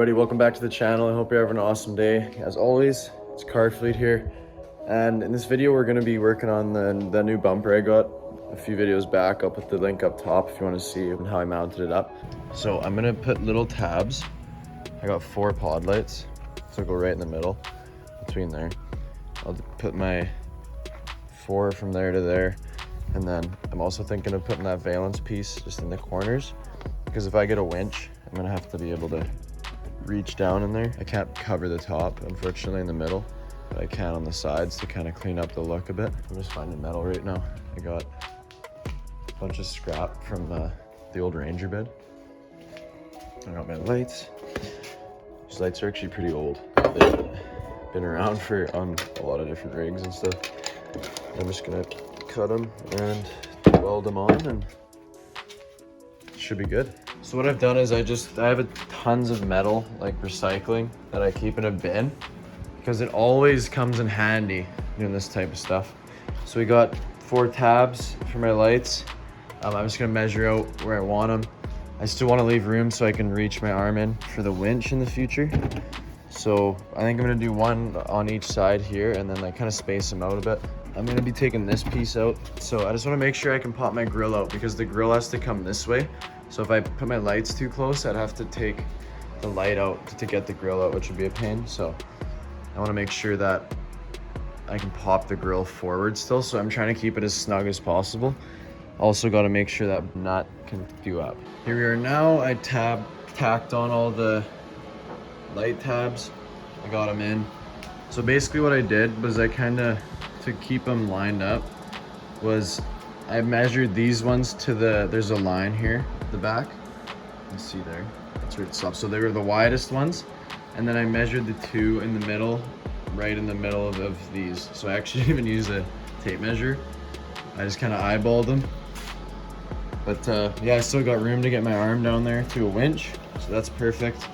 everybody, welcome back to the channel. I hope you're having an awesome day. As always, it's Car Fleet here, and in this video we're going to be working on the new bumper I got a few videos back. I'll put the link up top if you want to see how I mounted it up. So I'm going to put little tabs. I got 4 pod lights, so go right in the middle between there. I'll put my 4 from there to there, and then I'm also thinking of putting that valence piece just in the corners, because if I get a winch, I'm gonna have to be able to reach down in there. I can't cover the top, unfortunately, in the middle, but I can on the sides to kind of clean up the look a bit. I'm just finding metal right now. I got a bunch of scrap from the old Ranger bed. I got my lights. These lights are actually pretty old. They've been around on a lot of different rigs and stuff. I'm just gonna cut them and weld them on, and it should be good. So what I've done is I have tons of metal, like recycling, that I keep in a bin because it always comes in handy doing this type of stuff. So we got 4 tabs for my lights. I'm just gonna measure out where I want them. I still want to leave room so I can reach my arm in for the winch in the future. So I think I'm gonna do 1 on each side here and then like kind of space them out a bit. I'm gonna be taking this piece out. So I just want to make sure I can pop my grill out because the grill has to come this way. So if I put my lights too close, I'd have to take the light out to get the grill out, which would be a pain. So I want to make sure that I can pop the grill forward still. So I'm trying to keep it as snug as possible. Also got to make sure that nut can do up. Here we are now. I tacked on all the light tabs. I got them in. So basically what I did was to keep them lined up, was I measured these ones to there's a line here at the back. You see there, that's where it stops. So they were the widest ones. And then I measured the 2 in the middle, right in the middle of these. So I actually didn't even use a tape measure. I just kind of eyeballed them. But yeah, I still got room to get my arm down there to a winch. So that's perfect.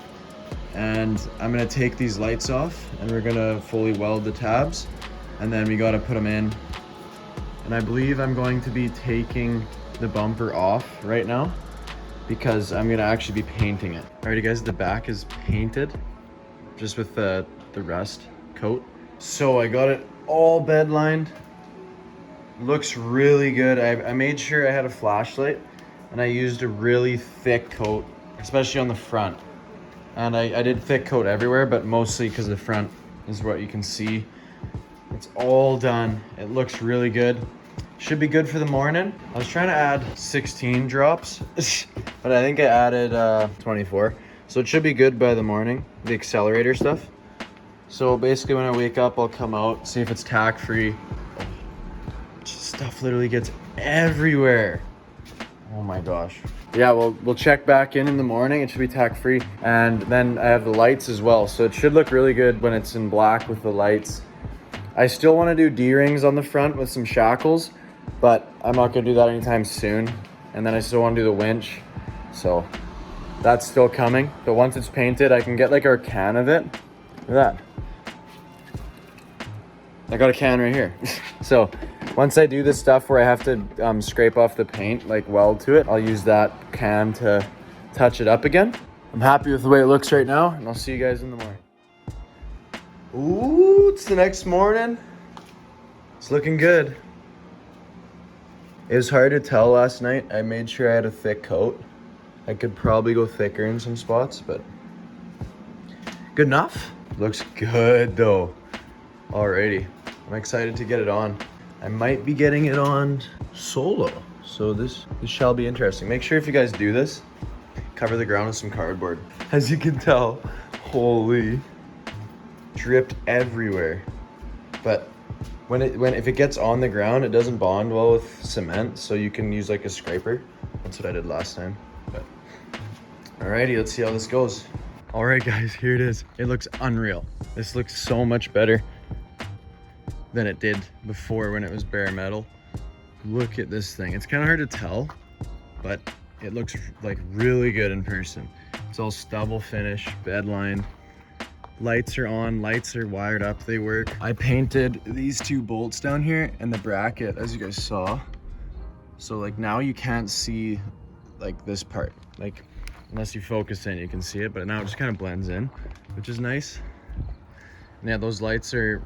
And I'm gonna take these lights off and we're gonna fully weld the tabs. And then we gotta put them in. And I believe I'm going to be taking the bumper off right now because I'm gonna actually be painting it. Alrighty guys, the back is painted just with the rust coat. So I got it all bed lined. Looks really good. I made sure I had a flashlight and I used a really thick coat, especially on the front. And I did thick coat everywhere, but mostly because the front is what you can see. It's all done. It looks really good. Should be good for the morning. I was trying to add 16 drops, but I think I added 24. So it should be good by the morning, the accelerator stuff. So basically when I wake up, I'll come out, see if it's tack free. Stuff literally gets everywhere. Oh my gosh. Yeah, we'll check back in the morning. It should be tack free. And then I have the lights as well. So it should look really good when it's in black with the lights. I still want to do D-rings on the front with some shackles, but I'm not going to do that anytime soon. And then I still want to do the winch. So that's still coming. But once it's painted, I can get like our can of it. Look at that. I got a can right here. So once I do this stuff where I have to scrape off the paint, like weld to it, I'll use that can to touch it up again. I'm happy with the way it looks right now, and I'll see you guys in the morning. Ooh, it's the next morning. It's looking good. It was hard to tell last night. I made sure I had a thick coat. I could probably go thicker in some spots, but good enough. Looks good though. Alrighty, I'm excited to get it on. I might be getting it on solo, so this shall be interesting. Make sure if you guys do this, cover the ground with some cardboard. As you can tell, holy, dripped everywhere. But if it gets on the ground, it doesn't bond well with cement, so you can use like a scraper. That's what I did last time. But alrighty, let's see how this goes. All right guys, here it is. It looks unreal. This looks so much better than it did before when it was bare metal. Look at this thing. It's kind of hard to tell, but it looks like really good in person. It's all stubble finish, bed line. Lights are on, lights are wired up, they work. I painted these 2 bolts down here and the bracket, as you guys saw. So like now you can't see like this part. Like Unless you focus in, you can see it, but now it just kind of blends in, which is nice. And yeah, those lights are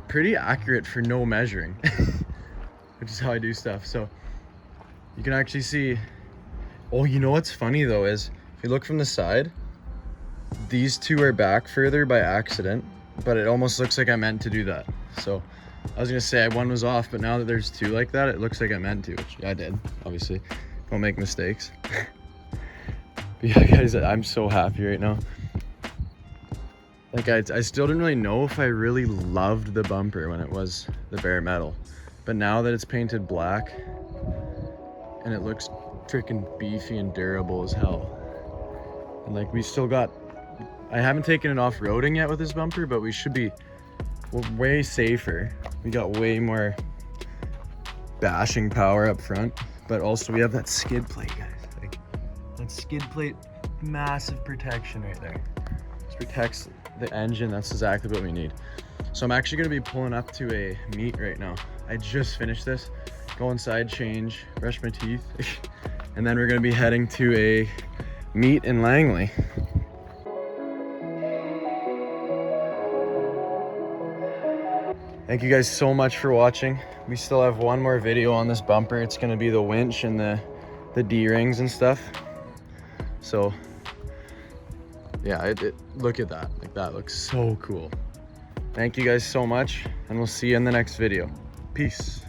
pretty accurate for no measuring, which is how I do stuff. So you can actually see, oh, you know what's funny though is, if you look from the side, these two are back further by accident, but it almost looks like I meant to do that. So I was gonna say one was off, but now that there's two like that, it looks like I meant to, which I did, obviously. Don't make mistakes. But yeah, guys, I'm so happy right now. Like, I still didn't really know if I really loved the bumper when it was the bare metal. But now that it's painted black, and it looks freaking beefy and durable as hell. And like, we still got, I haven't taken it off-roading yet with this bumper, but we should be way safer. We got way more bashing power up front, but also we have that skid plate, guys. Like, that skid plate, massive protection right there. This protects the engine. That's exactly what we need. So I'm actually gonna be pulling up to a meet right now. I just finished this. Go inside, change, brush my teeth, and then we're gonna be heading to a meet in Langley. Thank you guys so much for watching. We still have one more video on this bumper. It's gonna be the winch and the D-rings and stuff. So yeah, look at that. Like, that looks so cool. Thank you guys so much, and we'll see you in the next video. Peace.